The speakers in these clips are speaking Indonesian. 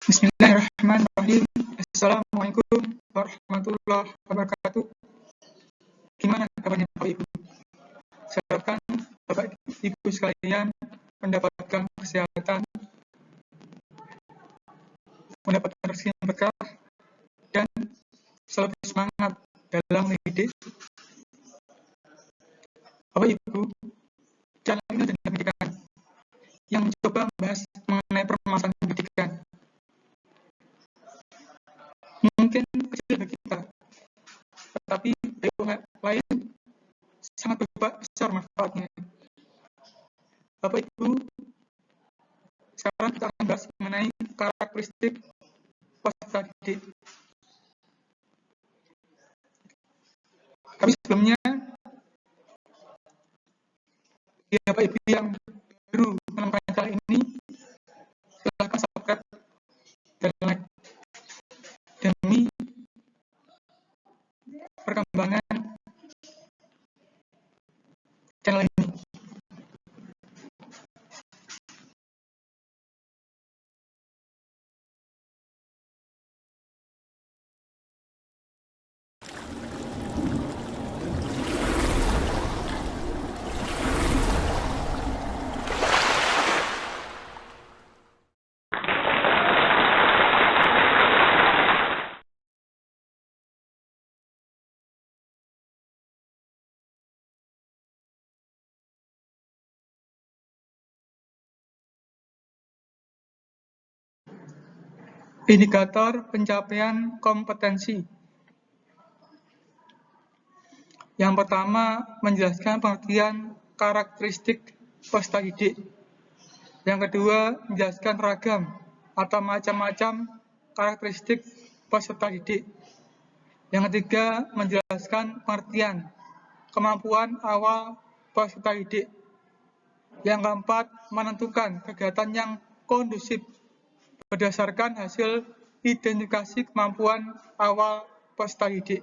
Bismillahirrahmanirrahim. Assalamualaikum warahmatullahi wabarakatuh. Gimana kabarnya Bapak Ibu? Saya harapkan Bapak Ibu sekalian mendapatkan kesehatan, mendapatkan rezeki yang berkah, dan selalu semangat dalam mendidik. Bapak Ibu, channel ini adalah pendidikan yang mencoba membahas mengenai permasalahan pendidikan. Mungkin kecil bagi kita, tetapi bagi orang lain sangat besar manfaatnya. Bapak Ibu, sekarang kita akan bahas mengenai karakteristik peserta didik. Tapi sebelumnya, bagi Bapak Ibu yang baru menemukan channel ini, silakan subscribe dan like demi perkembangan channel ini. Indikator pencapaian kompetensi. Yang pertama, menjelaskan pengertian karakteristik peserta didik. Yang kedua, menjelaskan ragam atau macam-macam karakteristik peserta didik. Yang ketiga, menjelaskan pengertian kemampuan awal peserta didik. Yang keempat, menentukan kegiatan yang kondusif berdasarkan hasil identifikasi kemampuan awal peserta didik.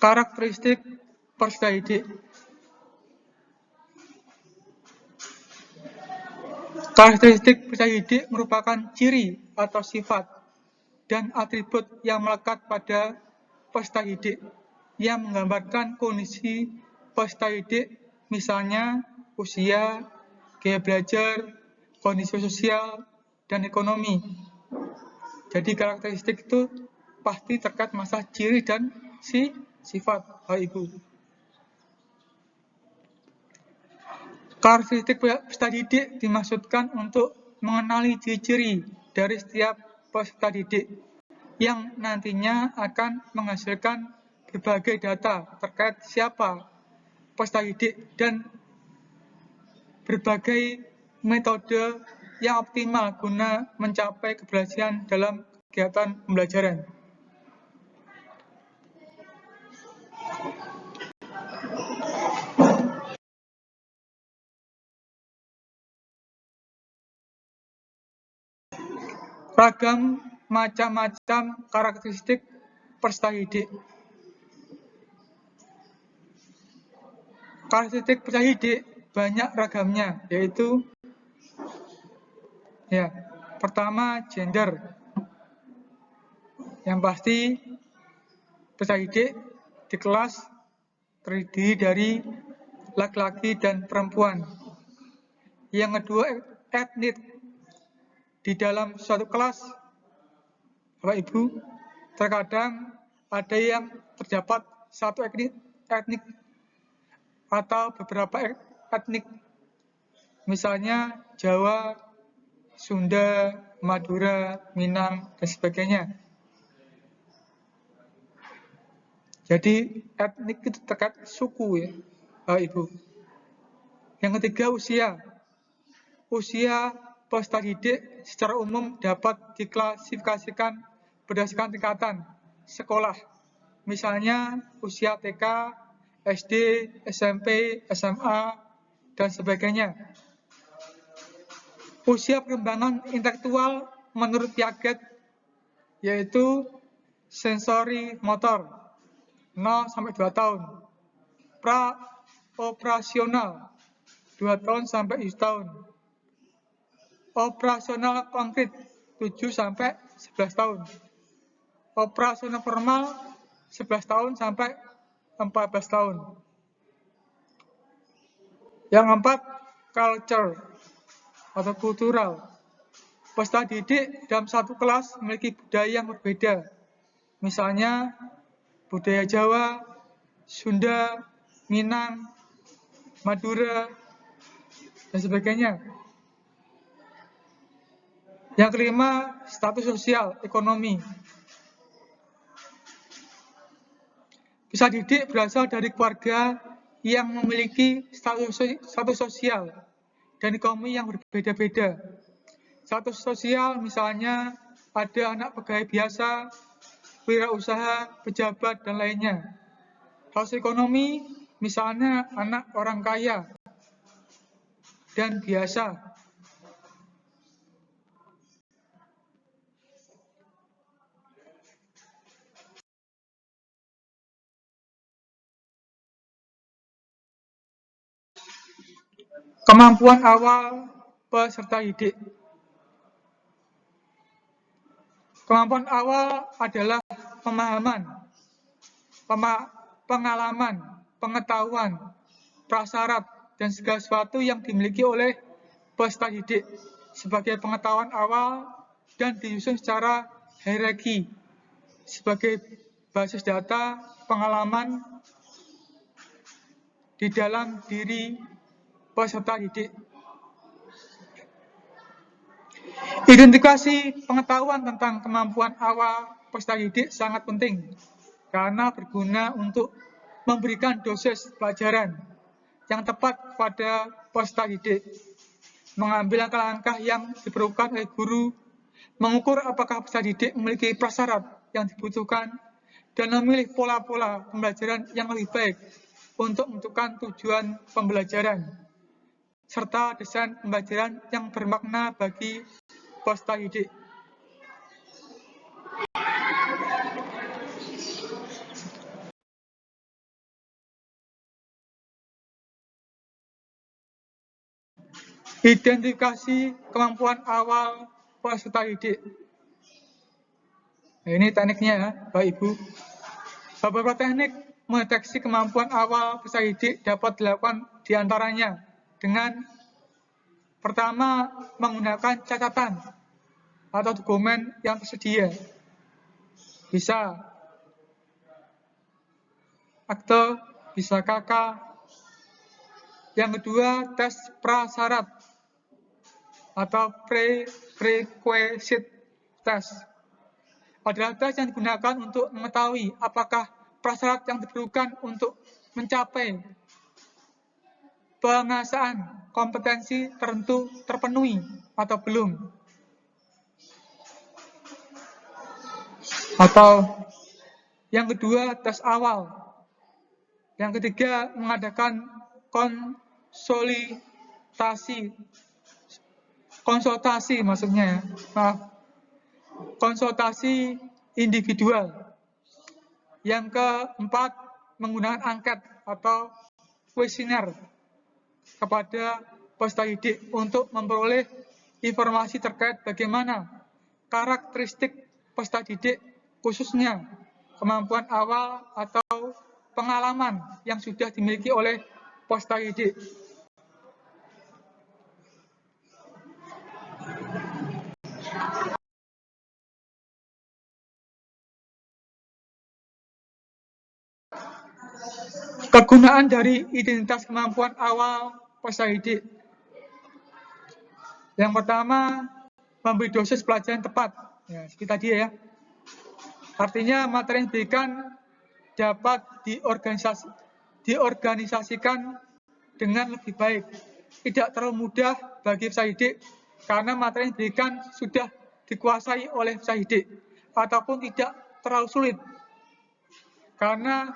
Karakteristik peserta didik. Karakteristik peserta didik merupakan ciri atau sifat dan atribut yang melekat pada peserta didik yang menggambarkan kondisi peserta didik, misalnya usia, gaya belajar, kondisi sosial, dan ekonomi. Jadi karakteristik itu pasti terkait masalah ciri dan sifat, Bapak Ibu. Karakteristik peserta didik dimaksudkan untuk mengenali ciri-ciri dari setiap peserta didik yang nantinya akan menghasilkan berbagai data terkait siapa peserta didik dan berbagai metode yang optimal guna mencapai keberhasilan dalam kegiatan pembelajaran. Ragam macam-macam karakteristik peserta didik. Karakteristik peserta didik banyak ragamnya, yaitu pertama gender. Yang pasti peserta didik di kelas terdiri dari laki-laki dan perempuan. Yang kedua, etnik. Di dalam suatu kelas, Bapak Ibu, terkadang ada yang terdapat satu etnik atau beberapa etnik, misalnya Jawa, Sunda, Madura, Minang, dan sebagainya. Jadi etnik itu terkait suku, ya, Bapak Ibu. Yang ketiga, usia. Usia peserta didik secara umum dapat diklasifikasikan berdasarkan tingkatan sekolah, misalnya usia TK, SD, SMP, SMA, dan sebagainya. Usia perkembangan intelektual menurut Piaget yaitu sensori motor 0-2 tahun, pra-operasional 2 tahun sampai 7 tahun, operasional konkret 7-11 tahun, operasional formal 11 tahun sampai 14 tahun. Yang keempat, culture atau kultural. Peserta didik dalam satu kelas memiliki budaya yang berbeda. Misalnya budaya Jawa, Sunda, Minang, Madura, dan sebagainya. Yang kelima, status sosial, ekonomi. Peserta didik berasal dari keluarga yang memiliki status sosial dan ekonomi yang berbeda-beda. Status sosial misalnya ada anak pegawai biasa, wirausaha, pejabat, dan lainnya. Status ekonomi misalnya anak orang kaya dan biasa. Kemampuan awal peserta didik. Kemampuan awal adalah pemahaman, pengalaman, pengetahuan, prasyarat, dan segala sesuatu yang dimiliki oleh peserta didik sebagai pengetahuan awal dan disusun secara hierarki sebagai basis data pengalaman di dalam diri peserta didik. Identifikasi pengetahuan tentang kemampuan awal peserta didik sangat penting karena berguna untuk memberikan dosis pelajaran yang tepat kepada peserta didik, mengambil langkah-langkah yang diperlukan oleh guru, mengukur apakah peserta didik memiliki prasyarat yang dibutuhkan, dan memilih pola-pola pembelajaran yang lebih baik untuk menentukan tujuan pembelajaran, serta desain pembelajaran yang bermakna bagi peserta didik. Identifikasi kemampuan awal peserta didik. Nah, ini tekniknya ya, Bapak Ibu. Beberapa teknik mendeteksi kemampuan awal peserta didik dapat dilakukan diantaranya dengan pertama, menggunakan catatan atau dokumen yang tersedia. Bisa akte, bisa KK. Yang kedua, tes prasyarat atau prerequisite test. Adalah tes yang digunakan untuk mengetahui apakah prasyarat yang diperlukan untuk mencapai penguasaan kompetensi tertentu terpenuhi atau belum. Atau yang kedua, tes awal. Yang ketiga, mengadakan konsultasi maksudnya, konsultasi individual. Yang keempat, menggunakan angket atau kuesioner kepada peserta didik untuk memperoleh informasi terkait bagaimana karakteristik peserta didik, khususnya kemampuan awal atau pengalaman yang sudah dimiliki oleh peserta didik. Kegunaan dari identitas kemampuan awal peserta didik. Yang pertama, memberi dosis pelajaran tepat. Ya, seperti tadi ya. Artinya materi yang diberikan dapat diorganisasikan dengan lebih baik. Tidak terlalu mudah bagi peserta didik karena materi yang diberikan sudah dikuasai oleh peserta didik, ataupun tidak terlalu sulit karena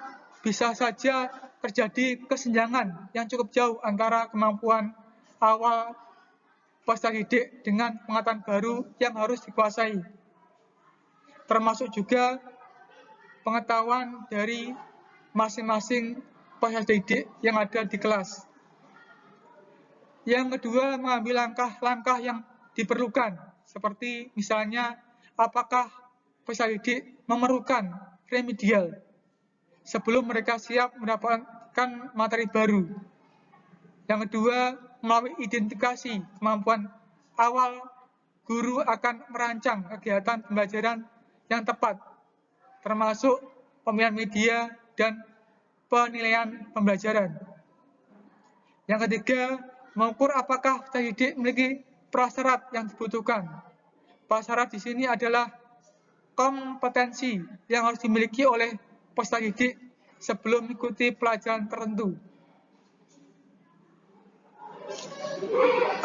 bisa saja terjadi kesenjangan yang cukup jauh antara kemampuan awal peserta didik dengan pengetahuan baru yang harus dikuasai. termasuk juga pengetahuan dari masing-masing peserta didik yang ada di kelas. Yang kedua, mengambil langkah-langkah yang diperlukan, seperti misalnya apakah peserta didik memerlukan remedial sebelum mereka siap mendapatkan materi baru. Yang kedua, melalui identifikasi kemampuan awal, guru akan merancang kegiatan pembelajaran yang tepat, termasuk pemilihan media dan penilaian pembelajaran. Yang ketiga, mengukur apakah peserta didik memiliki prasyarat yang dibutuhkan. Prasyarat di sini adalah kompetensi yang harus dimiliki oleh peserta didik sebelum mengikuti pelajaran tertentu.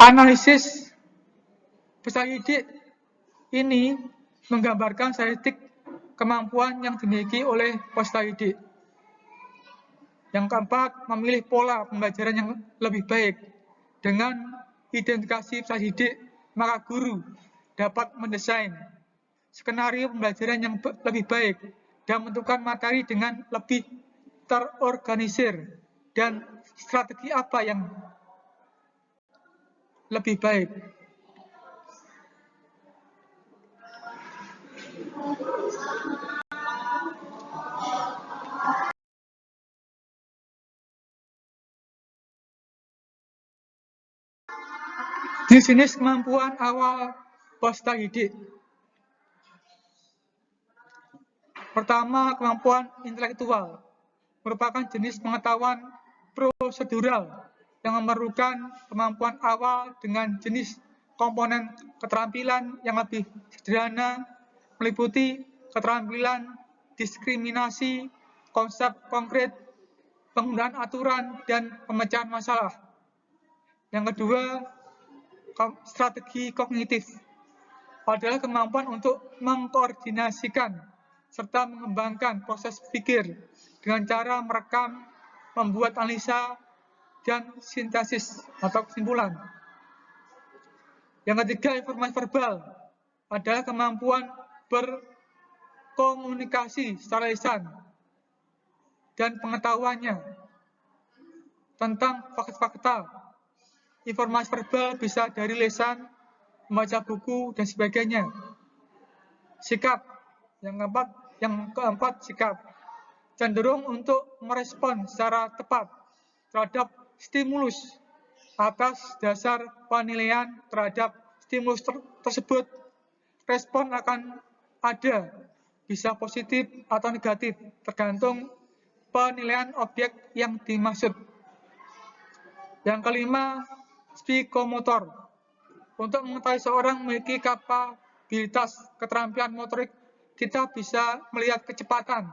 Analisis peserta didik ini menggambarkan statistik kemampuan yang dimiliki oleh peserta didik. Yang keempat, memilih pola pembelajaran yang lebih baik. Dengan identifikasi peserta didik, maka guru dapat mendesain skenario pembelajaran yang lebih baik dan menentukan materi dengan lebih terorganisir dan strategi apa yang lebih baik. Jenis kemampuan awal peserta didik. Pertama, kemampuan intelektual merupakan jenis pengetahuan prosedural yang memerlukan kemampuan awal dengan jenis komponen keterampilan yang lebih sederhana, meliputi keterampilan diskriminasi, konsep konkret, penggunaan aturan, dan pemecahan masalah. Yang kedua, strategi kognitif adalah kemampuan untuk mengkoordinasikan serta mengembangkan proses pikir dengan cara merekam, membuat analisa, dan sintesis atau kesimpulan. Yang ketiga, informasi verbal adalah kemampuan berkomunikasi secara lisan dan pengetahuannya tentang fakta-fakta. Informasi verbal bisa dari lisan, membaca buku, dan sebagainya. Sikap, yang keempat sikap, cenderung untuk merespon secara tepat terhadap stimulus atas dasar penilaian terhadap stimulus tersebut. Respon akan ada, bisa positif atau negatif, tergantung penilaian objek yang dimaksud. Yang kelima, psikomotor. Untuk mengetahui seorang memiliki kapabilitas keterampilan motorik, kita bisa melihat kecepatan,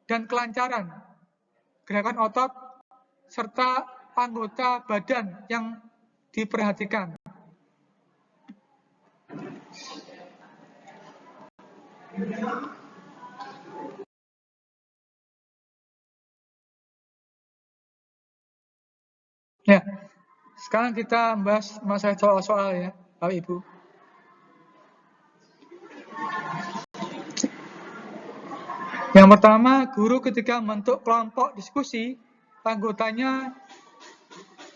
dan kelancaran gerakan otot, serta anggota badan yang diperhatikan. Ya, sekarang kita bahas masalah soal-soal ya, Bapak Ibu. Yang pertama, guru ketika membentuk kelompok diskusi, anggotanya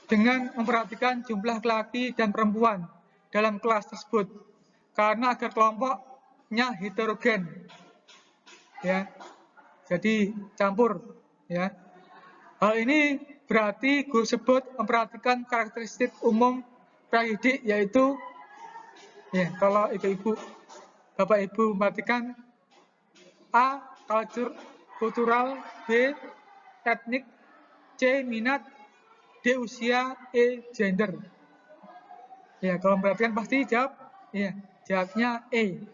dengan memperhatikan jumlah laki dan perempuan dalam kelas tersebut, karena agar kelompoknya heterogen, ya, jadi campur, ya. Hal ini berarti guru sebut memperhatikan karakteristik umum didik, yaitu, ya, kalau ibu-ibu, bapak ibu memperhatikan A, kultural, B, etnik, C, minat, D, usia, E, gender. Ya, kalau memperhatikan pasti jawabnya E.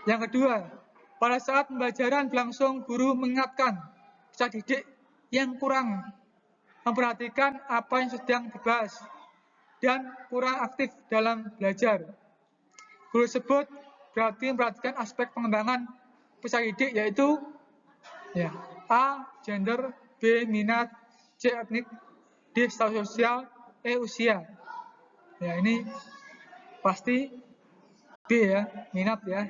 Yang kedua, pada saat pembelajaran berlangsung, guru mengingatkan peserta didik yang kurang memperhatikan apa yang sedang dibahas dan kurang aktif dalam belajar. Guru sebut berarti memperhatikan aspek pengembangan peserta didik, yaitu A, gender, B, minat, C, etnik, D, status sosial, E, usia. Ya, ini pasti B ya, minat ya.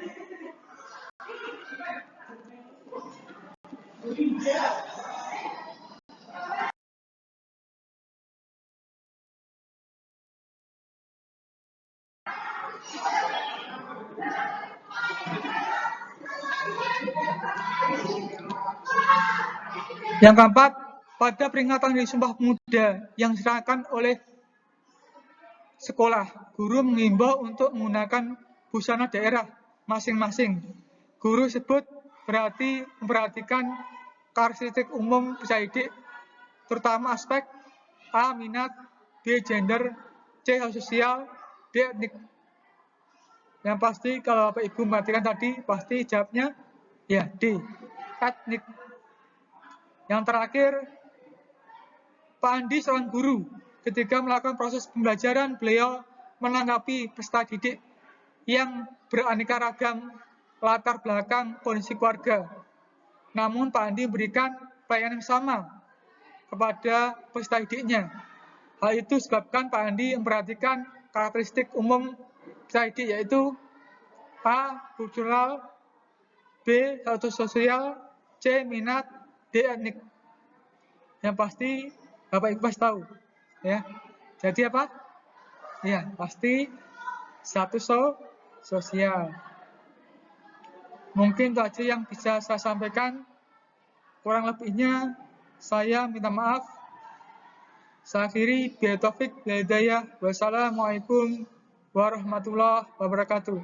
Yang keempat, pada peringatan Hari Sumpah Pemuda yang diserahkan oleh sekolah, guru mengimbau untuk menggunakan busana daerah masing-masing. Guru sebut berarti memperhatikan karakteristik umum peserta didik, terutama aspek A. minat, B. gender, C. sosial, D. etnik. Yang pasti kalau Bapak Ibu memperhatikan tadi, pasti jawabnya ya D. etnik. Yang terakhir, Pak Andi seorang guru. Ketika melakukan proses pembelajaran, beliau menanggapi peserta didik yang beraneka ragam latar belakang kondisi keluarga. Namun Pak Andi memberikan pelayanan yang sama kepada peserta didiknya. Hal itu disebabkan Pak Andi memperhatikan karakteristik umum peserta didik, yaitu A. kultural, B. status sosial, C. minat, D. etnik. Yang pasti Bapak Ibu pasti tahu ya. Jadi apa? Ya, pasti status sosial. Mungkin itu aja yang bisa saya sampaikan. Kurang lebihnya saya minta maaf. Saya akhiri, billahi taufik wal hidayah. Wassalamualaikum warahmatullahi wabarakatuh.